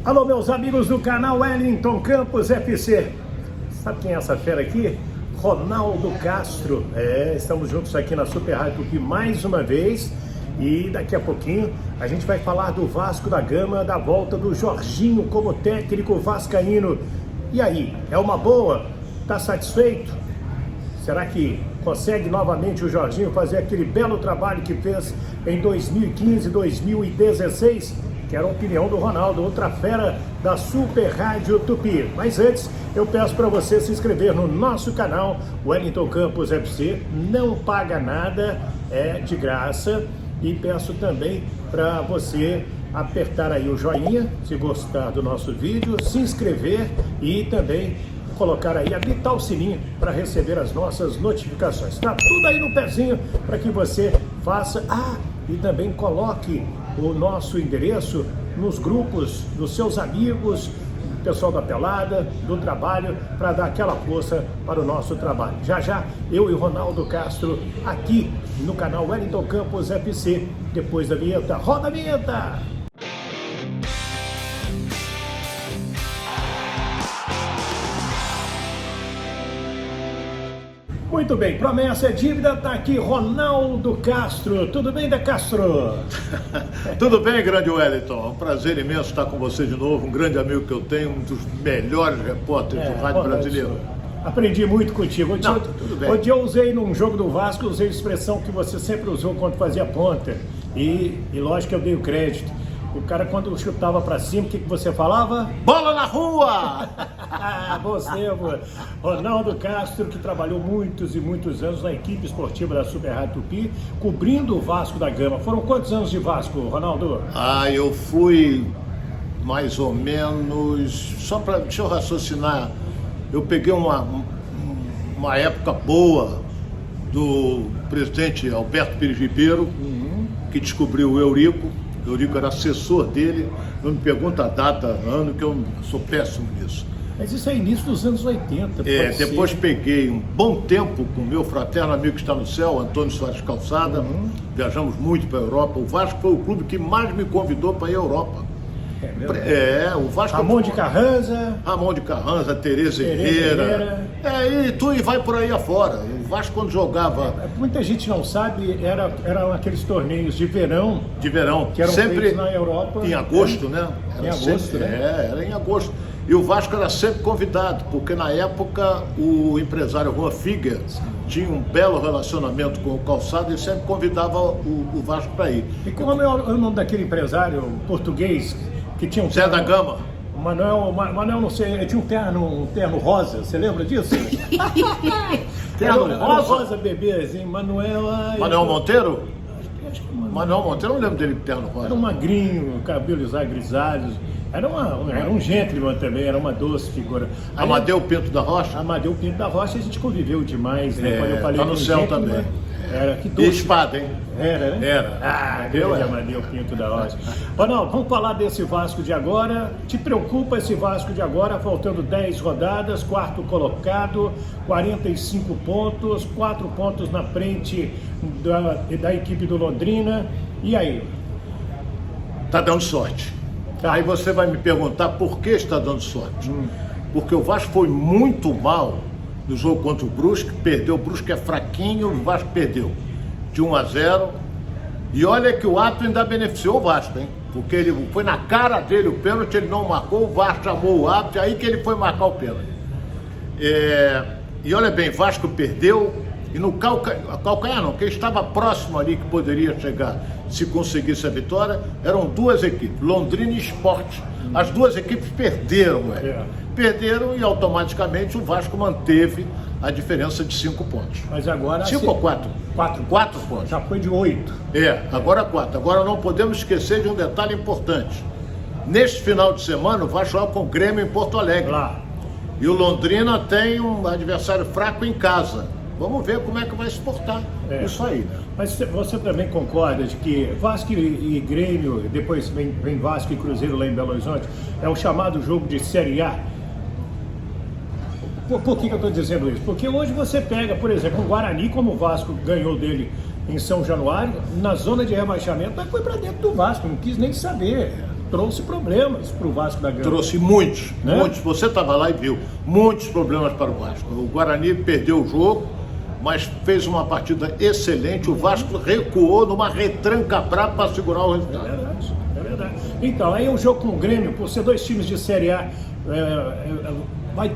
Alô, meus amigos do canal Wellington Campos FC. Sabe quem é essa fera aqui? Ronaldo Castro. Estamos juntos aqui na Super Rádio Tupi mais uma vez. E daqui a pouquinho a gente vai falar do Vasco da Gama, da volta do Jorginho como técnico vascaíno. E aí, é uma boa? Tá satisfeito? Será que consegue novamente o Jorginho fazer aquele belo trabalho que fez em 2015, 2016? Quero a opinião do Ronaldo, outra fera da Super Rádio Tupi. Mas antes, eu peço para você se inscrever no nosso canal Wellington Campos FC. Não paga nada, é de graça. E peço também para você apertar aí o joinha, se gostar do nosso vídeo, se inscrever e também colocar aí, habilitar o sininho para receber as nossas notificações. Tá tudo aí no pezinho para que você faça. E também coloque o nosso endereço nos grupos dos seus amigos, pessoal da pelada, do trabalho, para dar aquela força para o nosso trabalho. Já já, eu e o Ronaldo Castro aqui no canal Wellington Campos FC, depois da vinheta. Roda a vinheta! Muito bem, promessa é dívida, tá aqui Ronaldo Castro. Tudo bem, De Castro? Tudo bem, grande Wellington. É um prazer imenso estar com você de novo, um grande amigo que eu tenho, um dos melhores repórteres do rádio brasileiro. Aprendi muito contigo. Tudo bem. Hoje eu usei num jogo do Vasco, usei a expressão que você sempre usou quando fazia ponta. E lógico que eu dei o crédito. O cara, quando chutava pra cima, o que você falava? Bola na rua! Você, Ronaldo Castro, que trabalhou muitos e muitos anos na equipe esportiva da Super Rádio Tupi, cobrindo o Vasco da Gama. Foram quantos anos de Vasco, Ronaldo? Eu fui mais ou menos... Deixa eu raciocinar. Eu peguei uma época boa do presidente Alberto Pires Ribeiro, que descobriu o Eurico. O Eurico era assessor dele. Não me pergunta a data, ano, que eu sou péssimo nisso. Mas isso é início dos anos 80. Depois peguei um bom tempo com o meu fraterno amigo que está no céu, Antônio Soares Calçada. Viajamos muito para a Europa. O Vasco foi o clube que mais me convidou para ir à Europa. O Vasco. Ramon de Carranza, Tereza Herrera. E vai por aí afora. O Vasco, quando jogava. Muita gente não sabe, eram aqueles torneios de verão. Que eram sempre feitos na Europa. Em agosto, né? Era em agosto. E o Vasco era sempre convidado, porque na época o empresário Juan Figuer tinha um belo relacionamento com o Calçado e sempre convidava o Vasco para ir. E como é o nome daquele empresário português que tinha um Zé da Gama? Manuel, não sei, ele tinha um terno rosa, você lembra disso? Terno rosa? Bebê, assim, Manuel Monteiro? Acho que Manuel Monteiro, eu não lembro dele com terno rosa. Era um magrinho, cabelos grisalhos. Era um gentleman também, era uma doce figura. Amadeu Pinto da Rocha? Amadeu Pinto da Rocha, a gente conviveu demais, né? Quando eu falei tá no céu também. Era que doce. E espada, hein? Era, né? Era. Amadeu Pinto da Rocha. Ronaldo, vamos falar desse Vasco de agora. Te preocupa esse Vasco de agora, faltando 10 rodadas, quarto colocado, 45 pontos, 4 pontos na frente da equipe do Londrina. E aí? Tá dando sorte. Aí você vai me perguntar por que está dando sorte. Porque o Vasco foi muito mal no jogo contra o Brusque, perdeu. O Brusque é fraquinho, o Vasco perdeu de 1-0. E olha que o árbitro ainda beneficiou o Vasco, hein? Porque ele foi na cara dele o pênalti, ele não marcou, o Vasco chamou o árbitro, aí que ele foi marcar o pênalti. E olha bem, Vasco perdeu. E no calcanhar não, quem estava próximo ali que poderia chegar se conseguisse a vitória, eram duas equipes, Londrina e Sport. As duas equipes perderam, Perderam e automaticamente o Vasco manteve a diferença de 5 pontos. Mas agora... 5 ou 4? 4 pontos. Já foi de 8. Agora 4. Agora não podemos esquecer de um detalhe importante. Neste final de semana o Vasco joga com o Grêmio em Porto Alegre. Lá. E o Londrina tem um adversário fraco em casa. Vamos ver como é que vai se portar isso aí, né? Mas você também concorda de que Vasco e Grêmio, depois vem Vasco e Cruzeiro lá em Belo Horizonte, é o chamado jogo de Série A? Por que eu estou dizendo isso? Porque hoje você pega, por exemplo, o Guarani, como o Vasco ganhou dele em São Januário, na zona de rebaixamento, mas foi para dentro do Vasco, não quis nem saber. trouxe problemas para o Vasco da Gama. Trouxe muitos, né? Muitos. Você estava lá e viu muitos problemas para o Vasco. O Guarani perdeu o jogo, mas fez uma partida excelente. O Vasco recuou numa retranca brava para segurar o resultado. É verdade. Então, aí o jogo com o Grêmio, por ser 2 times de Série A, vai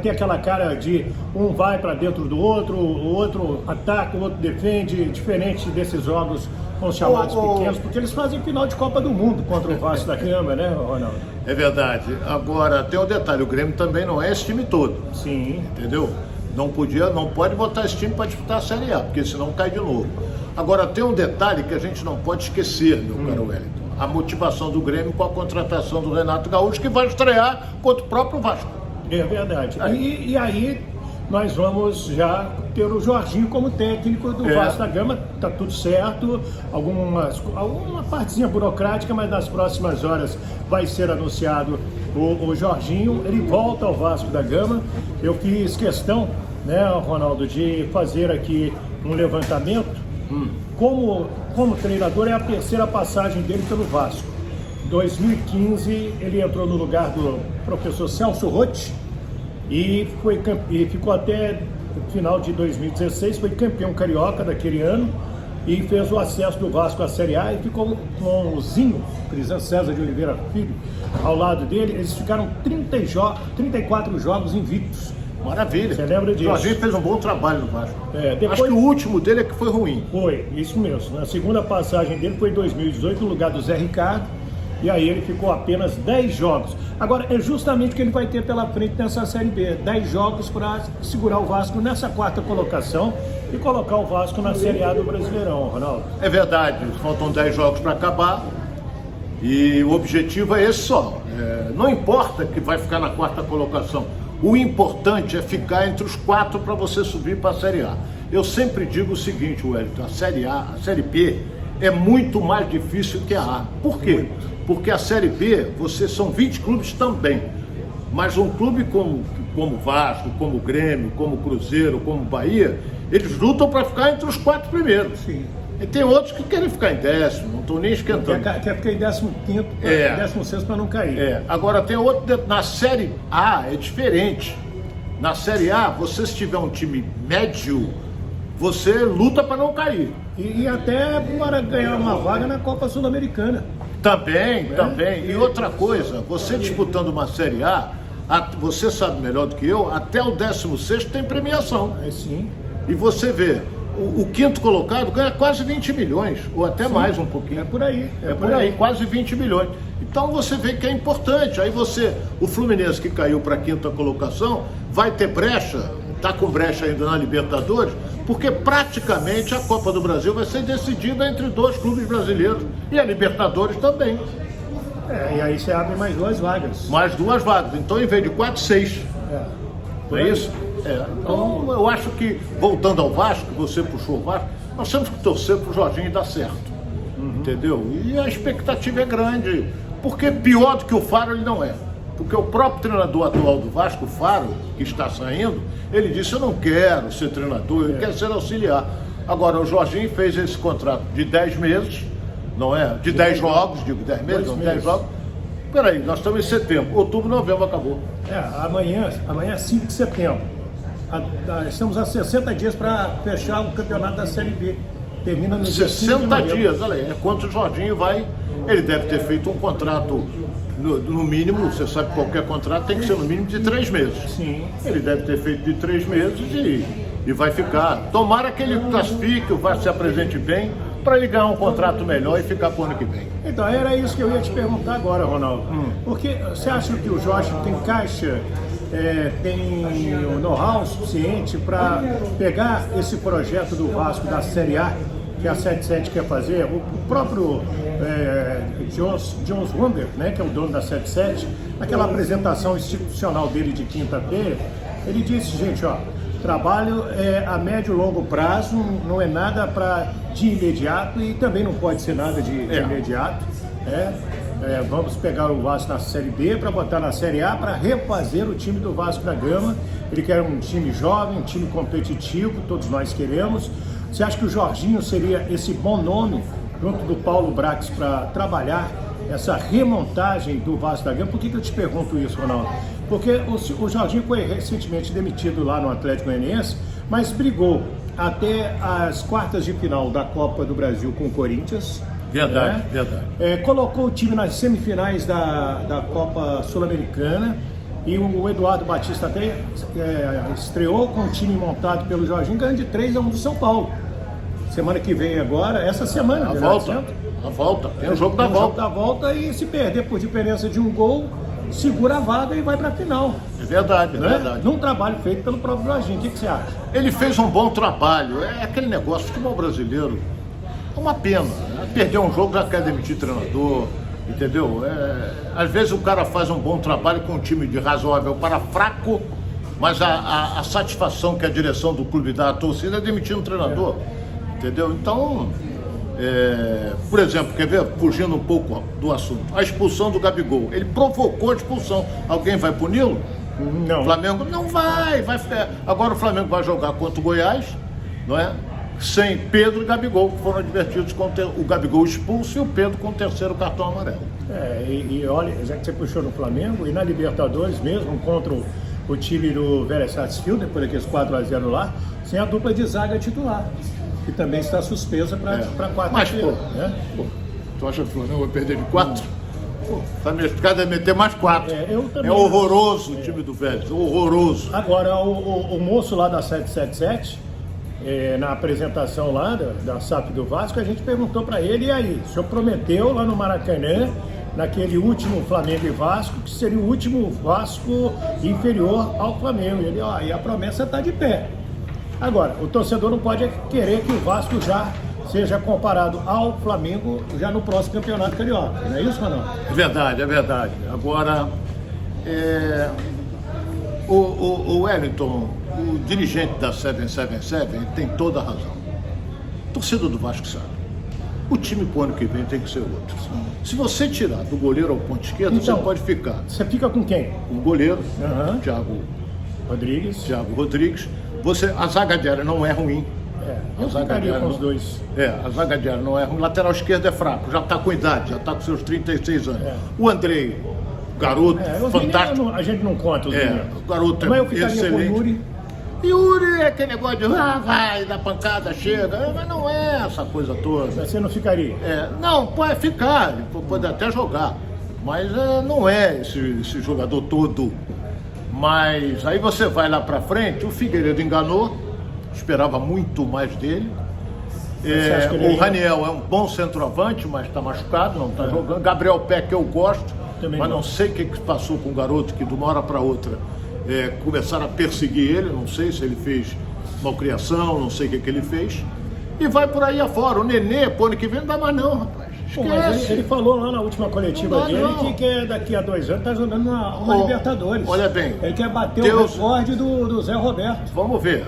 ter aquela cara de um vai para dentro do outro, o outro ataca, o outro defende, diferente desses jogos com os chamados pequenos, porque eles fazem final de Copa do Mundo contra o Vasco da Gama, né, Ronaldo? É verdade. Agora, tem um detalhe, o Grêmio também não é esse time todo. Sim. Entendeu? Não pode botar esse time para disputar a Série A, porque senão cai de novo. Agora, tem um detalhe que a gente não pode esquecer, meu caro Wellington. A motivação do Grêmio com a contratação do Renato Gaúcho, que vai estrear contra o próprio Vasco. É verdade. E aí nós vamos já ter o Jorginho como técnico do Vasco da Gama. Tá tudo certo, alguma partezinha burocrática, mas nas próximas horas vai ser anunciado o Jorginho. Ele volta ao Vasco da Gama. Eu fiz questão, né, Ronaldo, de fazer aqui um levantamento. Como treinador, é a terceira passagem dele pelo Vasco. Em 2015, ele entrou no lugar do professor Celso Rotti e ficou até o final de 2016, foi campeão carioca daquele ano e fez o acesso do Vasco à Série A e ficou com o Zinho, Crisan César de Oliveira Filho, ao lado dele. Eles ficaram 34 jogos invictos. Maravilha. Você lembra disso? O Jorginho fez um bom trabalho no Vasco. Depois... Acho que o último dele é que foi ruim. Foi, isso mesmo. A segunda passagem dele foi em 2018, no lugar do Zé Ricardo, e aí ele ficou apenas 10 jogos. Agora, é justamente o que ele vai ter pela frente nessa Série B. 10 jogos para segurar o Vasco nessa 4ª colocação e colocar o Vasco na Série A do Brasileirão, Ronaldo. É verdade, faltam 10 jogos para acabar e o objetivo é esse só. Não importa que vai ficar na 4ª colocação. O importante é ficar entre os 4 para você subir para a Série A. Eu sempre digo o seguinte, Wellington, a Série A, a Série B é muito mais difícil que a A. Por quê? Porque a Série B, são 20 clubes também. Mas um clube como o Vasco, como o Grêmio, como o Cruzeiro, como o Bahia, eles lutam para ficar entre os 4 primeiros. Sim. E tem outros que querem ficar em 10º, não estão nem esquentando. Quer ficar em 15º, 16º para não cair. Agora tem outro, na Série A é diferente. Na Série A, se tiver um time médio, você luta para não cair. E até para ganhar uma vaga na Copa Sul-Americana. Também. E outra coisa, você disputando uma Série A, você sabe melhor do que eu, até o 16º tem premiação. Sim. E você vê, o 5º colocado ganha quase 20 milhões, ou até mais um pouquinho. É por aí. É por aí, quase 20 milhões. Então você vê que é importante. Aí o Fluminense que caiu para a 5ª colocação, vai ter brecha, está com brecha ainda na Libertadores, porque praticamente a Copa do Brasil vai ser decidida entre 2 clubes brasileiros e a Libertadores também. E aí você abre mais 2 vagas. Mais 2 vagas. Então, em vez de 4, 6. Não é isso? Então, eu acho que, voltando ao Vasco, você puxou o Vasco, nós temos que torcer para o Jorginho dar certo. Entendeu? E a expectativa é grande, porque pior do que o Faro ele não é. Porque o próprio treinador atual do Vasco, o Faro, que está saindo, ele disse: eu não quero ser treinador, eu quero ser auxiliar. Agora, o Jorginho fez esse contrato de 10 meses, não é? De 10 jogos, digo 10 meses, não, 10 jogos. Peraí, nós estamos em setembro, outubro, novembro acabou. Amanhã é 5 de setembro. Estamos a 60 dias para fechar o campeonato da Série B. Termina no dia 60 dias, olha aí, é quanto o Jorginho vai. Ele deve ter feito um contrato, no mínimo, você sabe que qualquer contrato tem que ser no mínimo de 3 meses. Sim. Ele deve ter feito de 3 meses e vai ficar. Tomara que ele classifique, o Vasco se apresente bem, para ele ganhar um contrato melhor e ficar para o ano que vem. Então, era isso que eu ia te perguntar agora, Ronaldo. Porque você acha que o Jorge tem caixa, tem o know-how suficiente para pegar esse projeto do Vasco da Série A, que a 77 quer fazer? O próprio Jones Wander, né, que é o dono da 77, naquela apresentação institucional dele de quinta-feira, ele disse: gente, trabalho a médio e longo prazo, não é nada de imediato e também não pode ser nada de imediato. Vamos pegar o Vasco na Série B para botar na Série A para refazer o time do Vasco da Gama. Ele quer um time jovem, um time competitivo, todos nós queremos. Você acha que o Jorginho seria esse bom nome, junto do Paulo Brax, para trabalhar essa remontagem do Vasco da Gama. Por que eu te pergunto isso, Ronaldo? Porque o Jorginho foi recentemente demitido lá no Atlético Goianiense, mas brigou até as quartas de final da Copa do Brasil com o Corinthians. Verdade, verdade. Colocou o time nas semifinais da Copa Sul-Americana e o Eduardo Batista até estreou com o time montado pelo Jorginho, ganhando de 3-1 do São Paulo. Semana que vem agora, essa semana. A volta. Tem o jogo da volta. Jogo da volta e se perder por diferença de um gol, segura a vaga e vai para a final. É verdade, é verdade. Num trabalho feito pelo próprio Jorginho. O que você acha? Ele fez um bom trabalho. É aquele negócio, futebol brasileiro, é uma pena. Perder um jogo já quer demitir treinador, entendeu? Às vezes o cara faz um bom trabalho com um time de razoável para fraco, mas a satisfação que a direção do clube dá à torcida é demitir um treinador, entendeu? Então, por exemplo, quer ver, fugindo um pouco do assunto, a expulsão do Gabigol, ele provocou a expulsão. Alguém vai puni-lo? Não. O Flamengo não vai ficar. Agora o Flamengo vai jogar contra o Goiás, não é? Sem Pedro e Gabigol, que foram advertidos com o Gabigol expulso e o Pedro com o terceiro cartão amarelo. E olha, já que você puxou no Flamengo, e na Libertadores mesmo, contra o time do Vélez Sarsfield, depois daqueles 4-0 lá, sem a dupla de zaga titular, que também está suspesa para quarta-feira. Mas, tu acha que o Flamengo vai perder de 4? Tá mercado é meter mais 4. É horroroso o time do Vélez, horroroso. Agora, o moço lá da 777, na apresentação lá da SAP do Vasco, a gente perguntou para ele, e aí, o senhor prometeu lá no Maracanã, naquele último Flamengo e Vasco, que seria o último Vasco inferior ao Flamengo. Ele, e a promessa está de pé. Agora, o torcedor não pode querer que o Vasco já seja comparado ao Flamengo já no próximo campeonato carioca. Não é isso, Ronaldo? É verdade. Agora, o Wellington, o dirigente da 777, tem toda a razão. A torcida do Vasco sabe. O time pro ano que vem tem que ser outro. Se você tirar do goleiro ao ponto esquerdo, então, você pode ficar. Você fica com quem? Com o goleiro, Thiago Rodrigues. A zaga diária não é ruim. Eu ficaria com os dois. A zaga diária não é ruim. O lateral esquerdo é fraco, já está com idade, já está com seus 36 anos. O Andrei, garoto, fantástico. A gente não conta os meninos. O garoto mas eu ficaria excelente. Com o Yuri. Yuri é aquele negócio de vai, dá pancada, chega, mas não é essa coisa toda. Você não ficaria? Não, pode ficar, pode até jogar, mas não é esse jogador todo. Mas aí você vai lá pra frente, o Figueiredo enganou, esperava muito mais dele. O Raniel é um bom centroavante, mas está machucado, não está jogando. Gabriel Peck eu gosto, também mas não sei o que passou com o garoto que de uma hora para outra começaram a perseguir ele, não sei se ele fez malcriação, não sei o que ele fez. E vai por aí afora. O Nenê, pô, ano que vem não dá mais não, rapaz. Mas ele falou lá na última coletiva dele que daqui a 2 anos está jogando uma Libertadores. Olha bem. Ele quer bater o recorde do Zé Roberto. Vamos ver.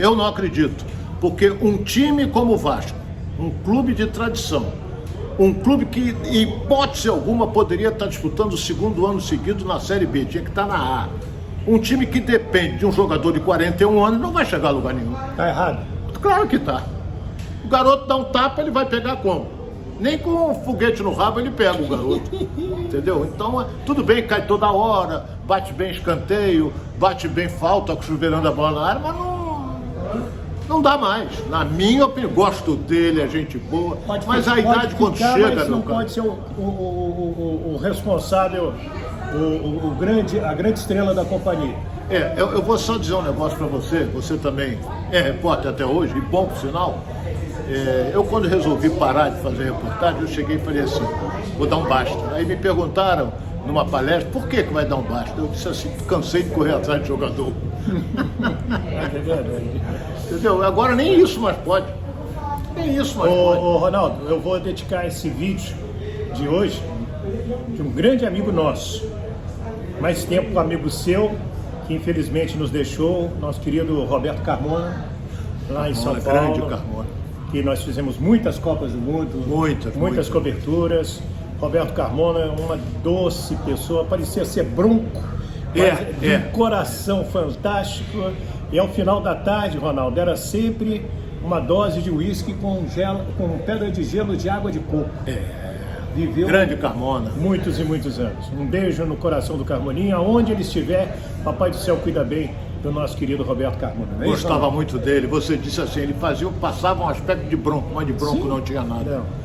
Eu não acredito. Porque um time como o Vasco, um clube de tradição, um clube que, em hipótese alguma, poderia estar disputando o 2º ano seguido na Série B, tinha que estar na A. Um time que depende de um jogador de 41 anos não vai chegar a lugar nenhum. Tá errado? Claro que tá. O garoto dá um tapa, ele vai pegar como? Nem com um foguete no rabo ele pega o garoto. Entendeu? Então, tudo bem, cai toda hora, bate bem escanteio, bate bem falta, chuveirando a bola na área, mas não dá mais. Na minha opinião, gosto dele, é gente boa, mas a idade quando chega... Mas não pode ser o responsável, a grande estrela da companhia. Eu vou só dizer um negócio pra você também é repórter até hoje, e bom por sinal. Eu quando resolvi parar de fazer reportagem, eu cheguei e falei assim, vou dar um basta. Aí me perguntaram numa palestra, por que vai dar um basta? Eu disse assim, cansei de correr atrás de jogador. Entendeu? Agora nem isso mais pode. Ô Ronaldo, eu vou dedicar esse vídeo de hoje de um grande amigo nosso. Mais tempo amigo seu, que infelizmente nos deixou, nosso querido Roberto Carmona, lá em São Paulo. Grande Carmona. Que nós fizemos muitas Copas do Mundo, muitas coberturas. Roberto Carmona, uma doce pessoa, parecia ser bronco, mas de um coração fantástico. E ao final da tarde, Ronaldo, era sempre uma dose de uísque com pedra de gelo de água de coco. viveu Grande Carmona. muitos e muitos anos. Um beijo no coração do Carmoninha, aonde ele estiver, Papai do Céu cuida bem do nosso querido Roberto Carmona. Não é isso, Gostava não? muito dele. Você disse assim, ele passava um aspecto de bronco, mas de bronco Sim. não tinha nada. Não,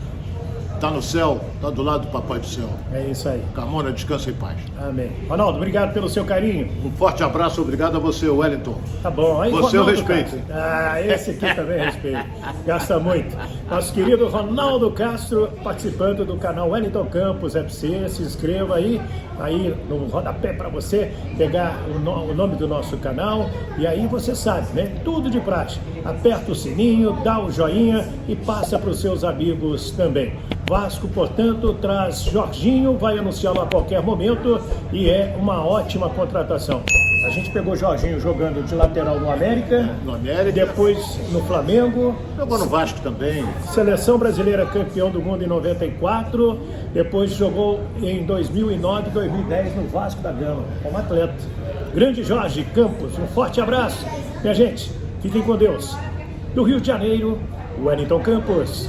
Tá no céu, tá do lado do Papai do Céu. é isso aí. Carmona, descansa em paz. Amém. Ronaldo, obrigado pelo seu carinho. Um forte abraço, obrigado a você, Wellington. Tá bom. Aí, Você eu Ronaldo respeito. Castro. Ah, esse aqui também respeito. Gasta muito. Nosso querido Ronaldo Castro, participando do canal Wellington Campos FC. Se inscreva aí no rodapé para você pegar o nome do nosso canal. E aí você sabe, né? Tudo de praxe. Aperta o sininho, dá o joinha e passa para os seus amigos também. Vasco, portanto, traz Jorginho, vai anunciá-lo a qualquer momento e é uma ótima contratação. A gente pegou Jorginho jogando de lateral no América, depois no Flamengo, Jogou no Vasco também. Seleção Brasileira campeão do mundo em 94, depois jogou em 2009 e 2010 no Vasco da Gama, como atleta. Grande Jorge Campos, um forte abraço. Minha gente, fiquem com Deus. Do Rio de Janeiro, Wellington Campos.